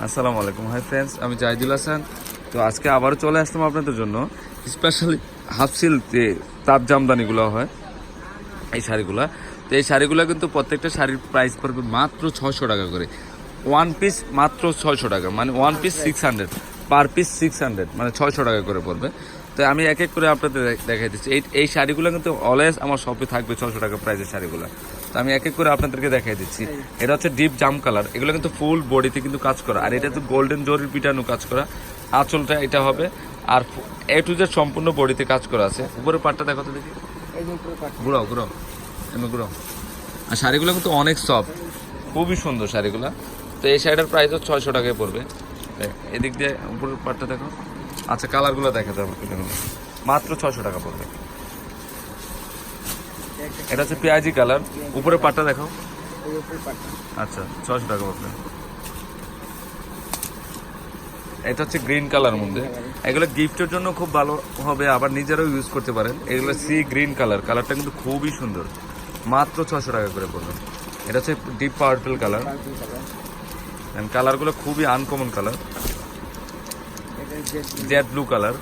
আসসালামু আলাইকুম। Hi friends, আমি জাহিদুল হাসান। তো আজকে আবারও চলে আসলাম আপনাদের জন্য স্পেশালি হাফ সিল্ক যে তাঁত জামদানিগুলো হয় এই শাড়িগুলো। তো এই শাড়িগুলো কিন্তু প্রত্যেকটা শাড়ির প্রাইস পড়বে মাত্র 600 টাকা করে। ওয়ান পিস মাত্র 600 টাকা, মানে ওয়ান পিস 600, পার পিস 600, মানে 600 টাকা করে পড়বে। তো আমি এক এক করে আপনাদের দেখাই দিচ্ছি। এই শাড়িগুলো কিন্তু অলওয়েজ আমার শপে থাকবে 600 টাকা প্রাইসের শাড়িগুলো। তো আমি এক এক করে আপনাদেরকে দেখাই দিচ্ছি। এটা হচ্ছে ডিপ জাম কালার, এগুলো কিন্তু ফুল বডিতে কিন্তু কাজ করা, আর এটা তো গোল্ডেন জরির পিটানো কাজ করা। আঁচলটা এটা হবে, আর এ টু জেড সম্পূর্ণ বডিতে কাজ করা আছে। উপরের পাটটা দেখো তো দেখি, ঘুরাও ঘুরাও এমনি ঘুরাও। আর শাড়িগুলো কিন্তু অনেক সফট, খুবই সুন্দর শাড়িগুলো। তো এই শাড়িটার প্রাইসও 600 টাকায় পড়বে। এদিক দিয়ে উপরের পাটটা দেখো। আচ্ছা, কালারগুলো দেখা যাবে, মাত্র 600 টাকা পড়বে। এটা হচ্ছে পেঁয়াজি কালার, উপরের পাটটা দেখো। আচ্ছা, 600 টাকা পড়বে। এটা হচ্ছে গ্রিন কালার মধ্যে, এগুলো গিফটের জন্য খুব ভালো হবে, আবার নিজেরাও ইউজ করতে পারেন। এগুলো সি গ্রিন কালার, কালারটা কিন্তু খুবই সুন্দর, মাত্র 600 টাকা করে পড়বে। এটা হচ্ছে ডিপ পার্পল কালার, কালারগুলো খুবই uncommon colour. Z blue colour,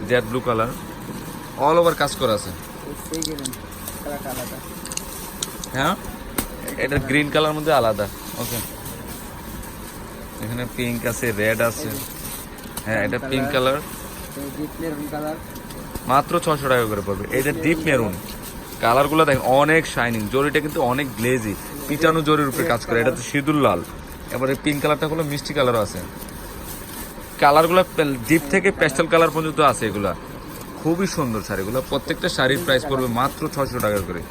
Z blue colour, all over কাজ করা আছে। হ্যাঁ, এটা গ্রিন কালার মধ্যে আলাদা। ওকে, এখানে পিঙ্ক আছে, রেড আছে। হ্যাঁ, এটা পিঙ্ক কালার, মাত্র 600 টাকা করে পড়বে। এটা ডিপ মেরুন, কালারগুলো দেখেন অনেক শাইনিং, জরিটা কিন্তু অনেক গ্লেজি, পিটানো জরির উপরে কাজ করে। এটা তো সিঁদুর লাল। এবারে পিঙ্ক কালারটা হলো মিষ্টি কালারও আছে। কালারগুলো ডিপ থেকে পেস্টাল কালার পর্যন্ত আছে। এগুলা খুবই সুন্দর শাড়িগুলো। প্রত্যেকটা শাড়ির প্রাইস পড়বে মাত্র 600 টাকা করে,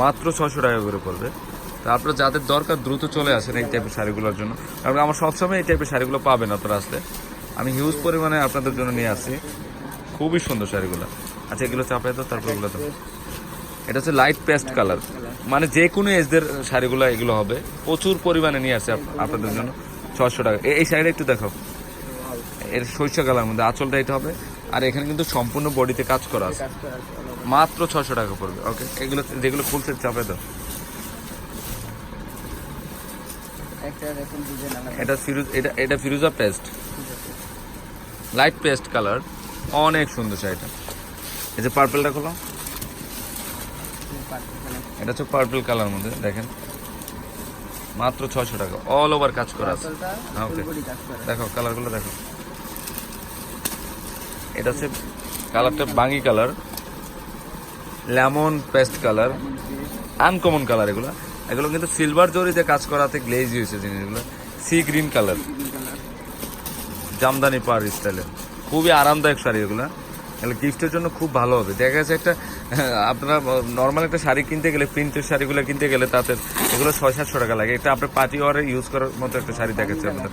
মাত্র 600 টাকা করে পড়বে। তারপরে যাদের দরকার দ্রুত চলে আসেন এই টাইপের শাড়িগুলোর জন্য, কারণ আমার সবসময় এই টাইপের শাড়িগুলো পাবেন আপনারা আসলে। আমি হিউজ পরিমাণে আপনাদের জন্য নিয়ে আসছি, খুবই সুন্দর শাড়িগুলো। আচ্ছা, এগুলো চাপাই তো, তারপর এগুলো তো। এটা হচ্ছে লাইট পেস্ট কালার, মানে যে কোনো এজদের শাড়িগুলো এগুলো হবে। প্রচুর পরিমাণে নিয়ে আসছে আপনাদের জন্য 600 টাকা। এই শাড়িটা একটু দেখো, এর সরিষা কালার মধ্যে আঁচলটা এটা হবে, আর এখানে কিন্তু সম্পূর্ণ বডিতে কাজ করা আছে, মাত্র 600 টাকা পড়বে। ওকে, এগুলো যেগুলো ফুল সেট চাপে দাও। এটা ফিরোজ, এটা ফিরোজা পেস্ট, লাইট পেস্ট কালার, অনেক সুন্দর শাড়িটা। এই যে পার্পলটা খোলো, এটা হচ্ছে পার্পল কালার মধ্যে দেখেন, মাত্র 600 টাকা, অল ওভার কাজ করা আছে। ওকে, দেখো কালারগুলো দেখো। এটা হচ্ছে কালারটা বাঙ্গি colour, lemon paste colour, uncommon colour. এগুলো এগুলো কিন্তু সিলভার জরিতে কাজ করাতে গ্লেজ হয়েছে জিনিসগুলো। সি গ্রিন কালার, জামদানি পার স্টাইলের, খুবই আরামদায়ক শাড়ি এগুলো। এগুলো গিফটের জন্য খুব ভালো হবে। দেখা যাচ্ছে একটা আপনারা নর্মাল একটা শাড়ি কিনতে গেলে, প্রিন্টের শাড়িগুলো কিনতে গেলে তাতে এগুলো 600-700 টাকা লাগে। এটা আপনার পার্টি ওয়ারে ইউজ করার মতো একটা শাড়ি দেখাচ্ছে আপনাদের।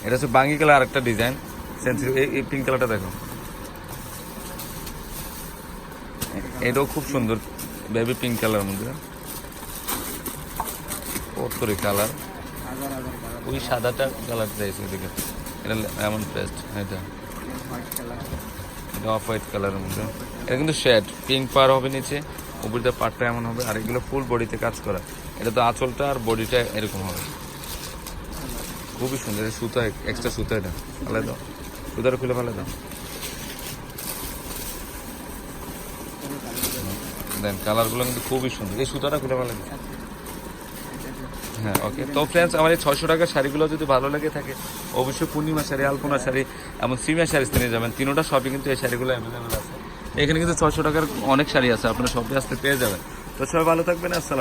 এটা হচ্ছে বাঙ্গি কালার, আরেকটা ডিজাইন সেন্সিটিভ। এই পিঙ্ক কালারটা দেখো, এটাও খুব সুন্দর, বেবি পিঙ্ক কালার মধ্যে। করে কালার ওই সাদাটা কালার দিয়েছে এদিকে, এটা এমন পেস্ট। এটা এটা অফ হোয়াইট কালারের মধ্যে। এটা কিন্তু শেড পিঙ্ক পার হবে নিচে, উপরটা পাটটা এমন হবে, আর এগুলো ফুল বডিতে কাজ করা। এটা তো আঁচলটা আর বডিটা এরকম হবে, খুবই সুন্দর। সুতা, এক্সট্রা সুতা, এটা ফেলে দাও, সুতাটা খুলে ফেলে দাও। দেন কালারগুলো কিন্তু খুবই সুন্দর, এই সুতাটা খুলে ফেলে দাও। হ্যাঁ, ওকে। তো ফ্রেন্ডস, আমার এই 600 টাকার শাড়িগুলো যদি ভালো লেগে থাকে, অবশ্যই পূর্ণিমা শাড়ি, আলপনা শাড়ি, এমন সিমিয়া শাড়ি নিয়ে যাবেন। তিনোটা শপে কিন্তু এই শাড়িগুলো অ্যাভেলেবেল আছে। এখানে কিন্তু 600 টাকার অনেক শাড়ি আছে, আপনারা শপে আসতে পেয়ে যাবেন। তো সবাই ভালো থাকবেন, আসসালাম।